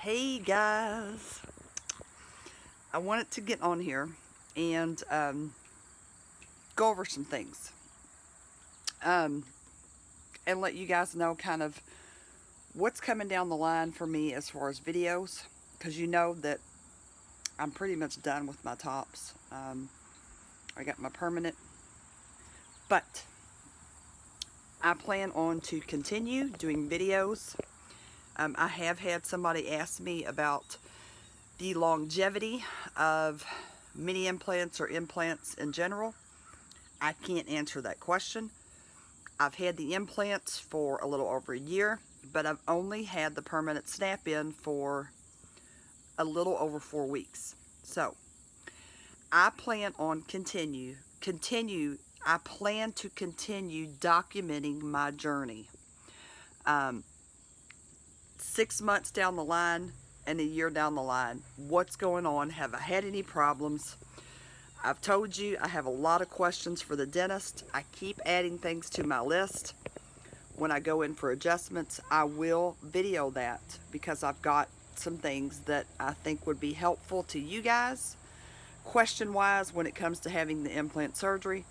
Hey guys, I wanted to get on here and go over some things um, and let you guys know kind of what's coming down the line for me as far as videos, because you know that I'm pretty much done with my tops. I got my permanent, but I plan on to continue doing videos. I have had somebody ask me about the longevity of mini implants or implants in general. I can't answer that question. I've had the implants for a little over a year, but I've only had the permanent snap-in for a little over 4 weeks. So I plan on I plan to continue documenting my journey. 6 months down the line and a year down the line, what's going on? Have I had any problems? I've told you I have a lot of questions for the dentist. I keep adding things to my list. When I go in for adjustments, I will video that because I've got some things that I think would be helpful to you guys, question-wise, when it comes to having the implant surgery.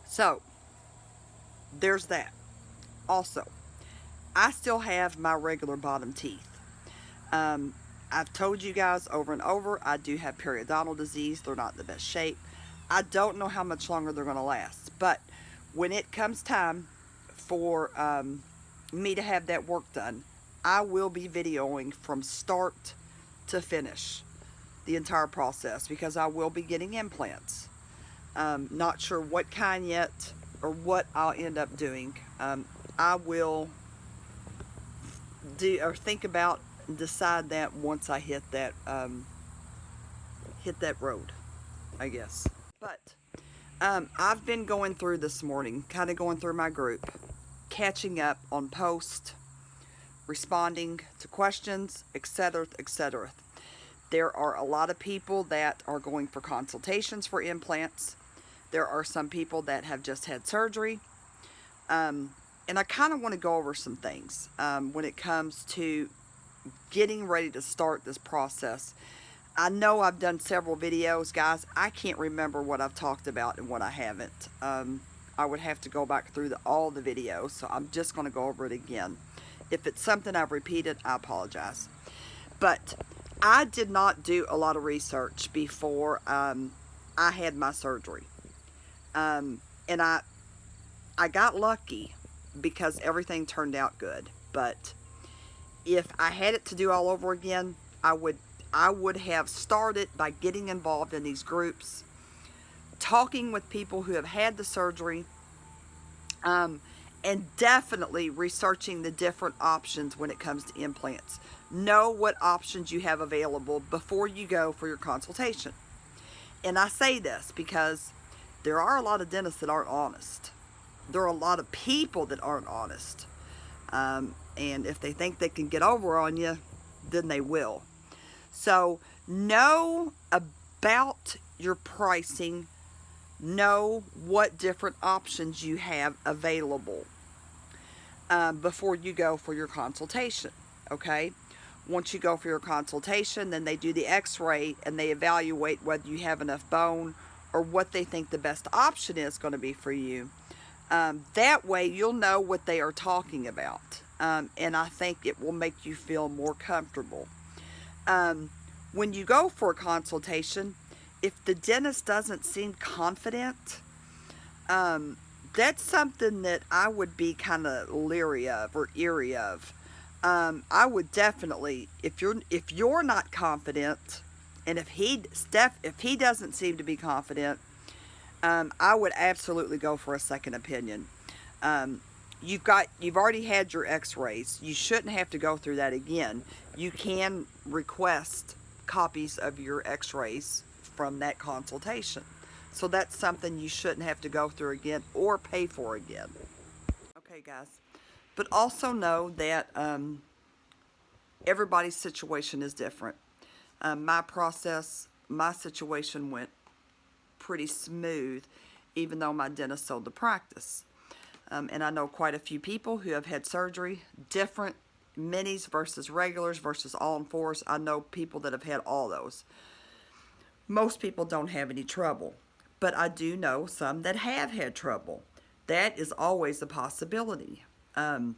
So, there's that. Also, I still have my regular bottom teeth. I've told you guys over and over, I do have periodontal disease. They're not in the best shape. I don't know how much longer they're going to last. But when it comes time for me to have that work done, I will be videoing from start to finish the entire process because I will be getting implants. Not sure what kind yet or what I'll end up doing. I will do or think about and decide that once I hit that road, I guess. But I've been going through this morning, kind of going through my group, catching up on posts, responding to questions, etc., etc. There are a lot of people that are going for consultations for implants. There are some people that have just had surgery. And I kind of want to go over some things when it comes to getting ready to start this process. I know I've done several videos, guys. I can't remember what I've talked about and what I haven't. I would have to go back through all the videos, so I'm just going to go over it again. If it's something I've repeated, I apologize. But I did not do a lot of research before I had my surgery. And I got lucky because everything turned out good. But if I had it to do all over again, I would have started by getting involved in these groups, talking with people who have had the surgery, and definitely researching the different options when it comes to implants. Know what options you have available before you go for your consultation. And I say this because there are a lot of dentists that aren't honest. There are a lot of people that aren't honest. And if they think they can get over on you, then they will. So know about your pricing. Know what different options you have available before you go for your consultation. Okay? Once you go for your consultation, then they do the x-ray and they evaluate whether you have enough bone or what they think the best option is going to be for you. That way you'll know what they are talking about. And I think it will make you feel more comfortable. When you go for a consultation, if the dentist doesn't seem confident, that's something that I would be kind of leery of or eerie of. I would definitely, if you're not confident, and if he doesn't seem to be confident, I would absolutely go for a second opinion. You've already had your x-rays. You shouldn't have to go through that again. You can request copies of your x-rays from that consultation. So that's something you shouldn't have to go through again or pay for again. Okay, guys. But also know that everybody's situation is different. My situation went pretty smooth, even though my dentist sold the practice. And I know quite a few people who have had surgery, different minis versus regulars versus all-in-fours. I know people that have had all those. Most people don't have any trouble, but I do know some that have had trouble. That is always a possibility. And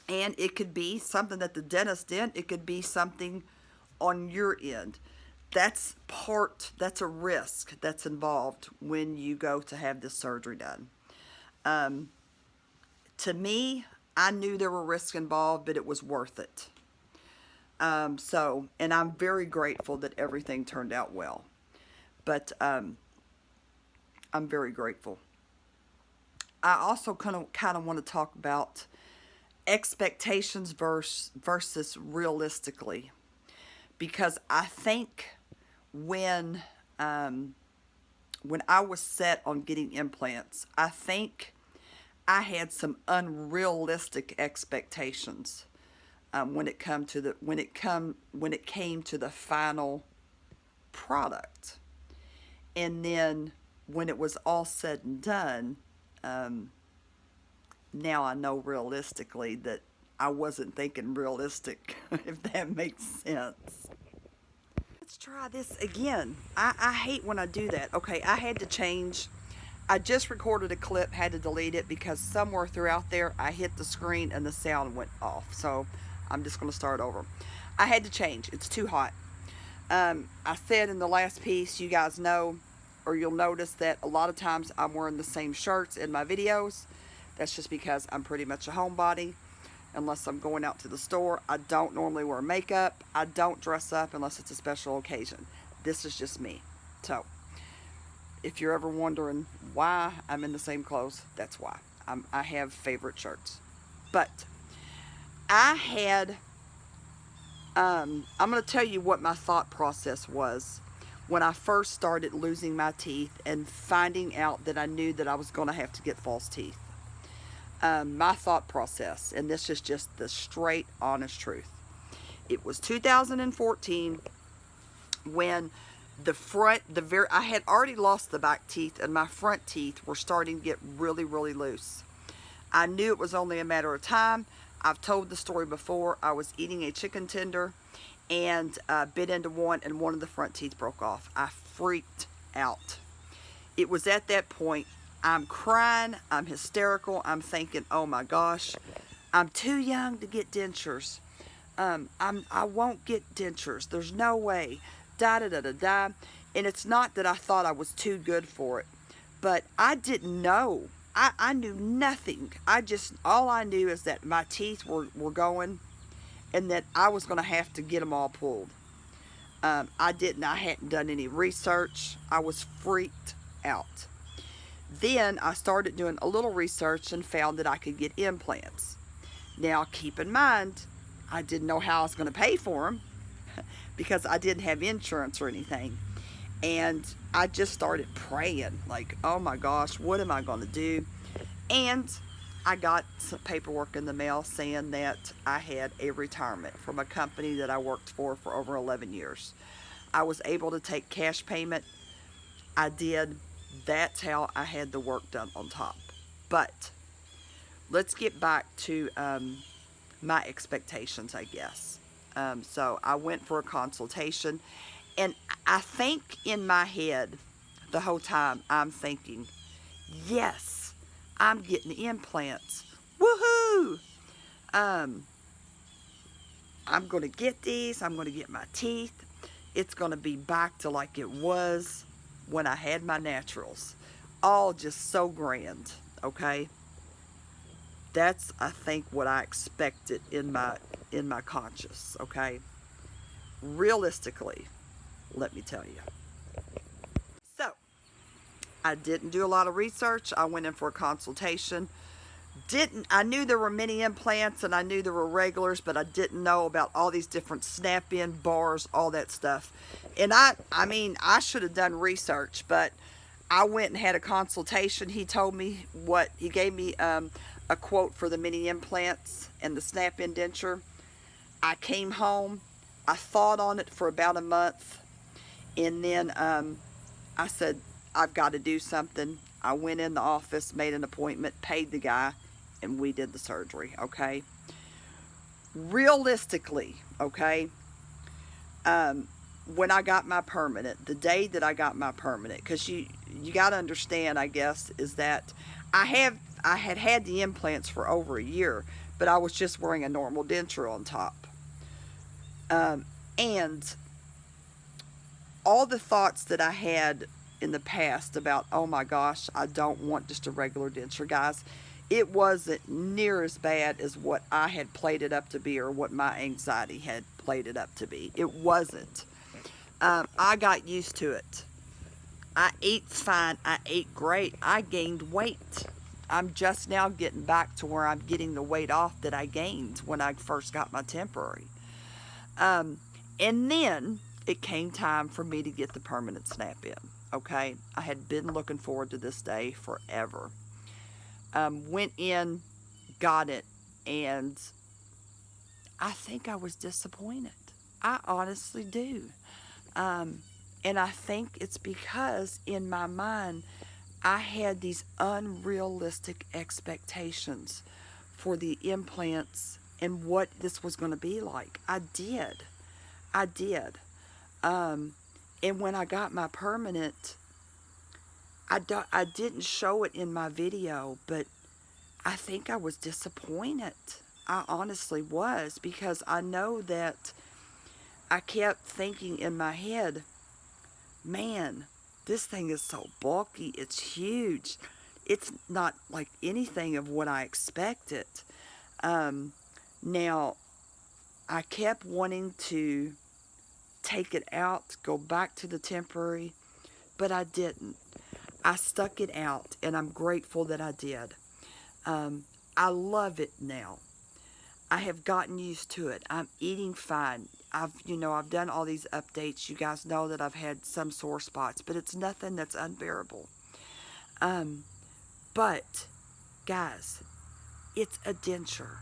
it could be something that the dentist did. It could be something on your end. That's a risk that's involved when you go to have this surgery done. To me, I knew there were risks involved, but it was worth it. And I'm very grateful that everything turned out well. But I'm very grateful. I also kind of want to talk about expectations versus realistically, because I think when I was set on getting implants, I think I had some unrealistic expectations when it came to the final product. And then when it was all said and done, now I know realistically that I wasn't thinking realistic, if that makes sense. Let's try this again. I hate when I do that. Okay, I had to change. I just recorded a clip, had to delete it because somewhere throughout there I hit the screen and the sound went off. So I'm just going to start over. I had to change. It's too hot. I said in the last piece, you guys know, or you'll notice that a lot of times I'm wearing the same shirts in my videos. That's just because I'm pretty much a homebody. Unless I'm going out to the store, I don't normally wear makeup. I don't dress up unless it's a special occasion. This is just me. So if you're ever wondering why I'm in the same clothes, that's why. I have favorite shirts. But I'm going to tell you what my thought process was when I first started losing my teeth and finding out that I knew that I was going to have to get false teeth. My thought process, and this is just the straight, honest truth. It was 2014 when I had already lost the back teeth and my front teeth were starting to get really, really loose. I knew it was only a matter of time. I've told the story before. I was eating a chicken tender and bit into one, and one of the front teeth broke off. I freaked out. It was at that point, I'm crying, I'm hysterical, I'm thinking, oh my gosh, I'm too young to get dentures. I won't get dentures. There's no way. Da-da-da-da-da. And it's not that I thought I was too good for it, but I didn't know. I knew nothing. All I knew is that my teeth were going and that I was going to have to get them all pulled. I hadn't done any research. I was freaked out. Then I started doing a little research and found that I could get implants. Now, keep in mind, I didn't know how I was going to pay for them because I didn't have insurance or anything. And I just started praying, like, oh my gosh, what am I going to do? And I got some paperwork in the mail saying that I had a retirement from a company that I worked for over 11 years. I was able to take cash payment. I did. That's how I had the work done on top. But let's get back to my expectations, I guess. So I went for a consultation, and I think in my head the whole time I'm thinking, yes, I'm getting implants. Woohoo! I'm going to get these. I'm going to get my teeth. It's going to be back to like it was when I had my naturals. All just so grand, okay? That's, I think, what I expected in my conscious, okay? Realistically, let me tell you. So, I didn't do a lot of research. I went in for a consultation. I knew there were many implants and I knew there were regulars, but I didn't know about all these different snap-in bars, all that stuff. And I should have done research, but I went and had a consultation. He told me he gave me a quote for the mini implants and the snap-in denture. I came home, I thought on it for about a month, and then I said, I've got to do something. I went in the office, made an appointment, paid the guy, and we did the surgery, okay? realistically, okay, when I got my permanent, the day that I got my permanent, because you got to understand, I guess, is that I had the implants for over a year, but I was just wearing a normal denture on top. And all the thoughts that I had in the past about, oh my gosh, I don't want just a regular denture, guys, it wasn't near as bad as what I had played it up to be, or what my anxiety had played it up to be. It wasn't. I got used to it. I ate fine. I ate great. I gained weight. I'm just now getting back to where I'm getting the weight off that I gained when I first got my temporary. And then it came time for me to get the permanent snap in. Okay, I had been looking forward to this day forever. Went in, got it, and I think I was disappointed. I honestly do. And I think it's because in my mind, I had these unrealistic expectations for the implants and what this was going to be like. I did. And when I got my permanent, I didn't show it in my video, but I think I was disappointed. I honestly was, because I know that I kept thinking in my head, man, this thing is so bulky, it's huge. It's not like anything of what I expected. Now, I kept wanting to take it out, go back to the temporary, but I didn't. I stuck it out, and I'm grateful that I did. I love it now. I have gotten used to it. I'm eating fine. I've done all these updates. You guys know that I've had some sore spots, but it's nothing that's unbearable. But, guys, it's a denture.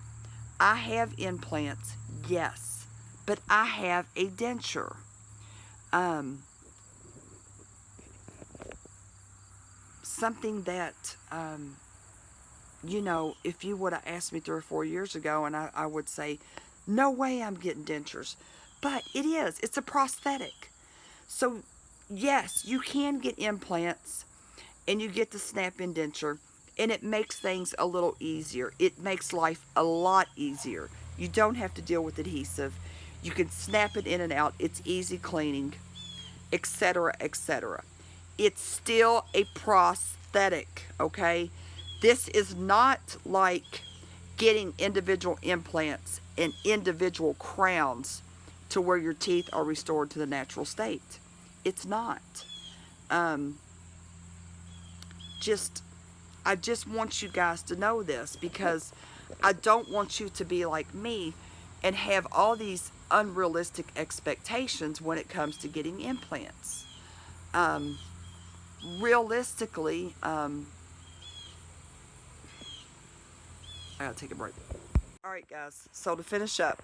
I have implants, yes, but I have a denture. Something that, if you would have asked me 3 or 4 years ago, and I would say, no way I'm getting dentures. But it is. It's a prosthetic. So, yes, you can get implants, and you get the snap-in denture, and it makes things a little easier. It makes life a lot easier. You don't have to deal with adhesive. You can snap it in and out. It's easy cleaning, etc., etc. It's still a prosthetic, okay? This is not like getting individual implants and individual crowns to where your teeth are restored to the natural state. It's not. I just want you guys to know this, because I don't want you to be like me and have all these unrealistic expectations when it comes to getting implants. Realistically, I gotta take a break. Alright guys, so to finish up,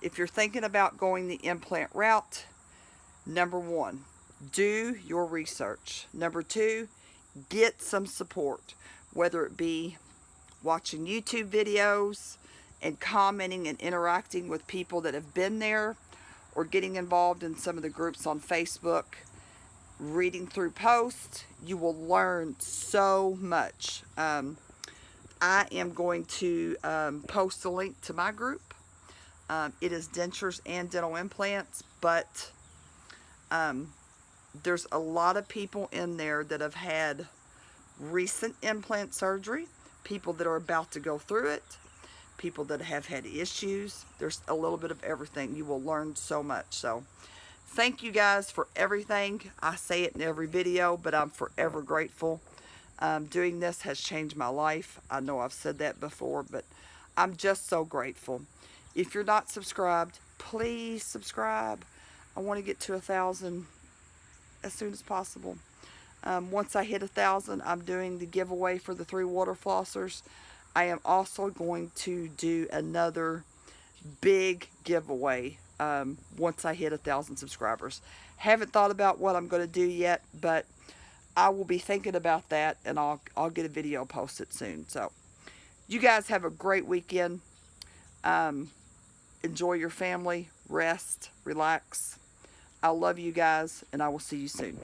if you're thinking about going the implant route, number 1, do your research. Number 2, get some support, whether it be watching YouTube videos and commenting and interacting with people that have been there, or getting involved in some of the groups on Facebook, reading through posts. You will learn so much. I am going to post a link to my group. It is Dentures and Dental Implants, but there's a lot of people in there that have had recent implant surgery, people that are about to go through it, people that have had issues. There's a little bit of everything. You will learn so much. So thank you guys for everything. I say it in every video, but I'm forever grateful. Doing this has changed my life. I know I've said that before, but I'm just so grateful. If you're not subscribed, please subscribe. I want to get to 1,000 as soon as possible. Once I hit 1,000, I'm doing the giveaway for the 3 water flossers. I am also going to do another big giveaway once I hit 1,000 subscribers. Haven't thought about what I'm going to do yet, but I will be thinking about that, and I'll get a video posted soon. So, you guys have a great weekend. enjoy your family, rest, relax. I love you guys, and I will see you soon.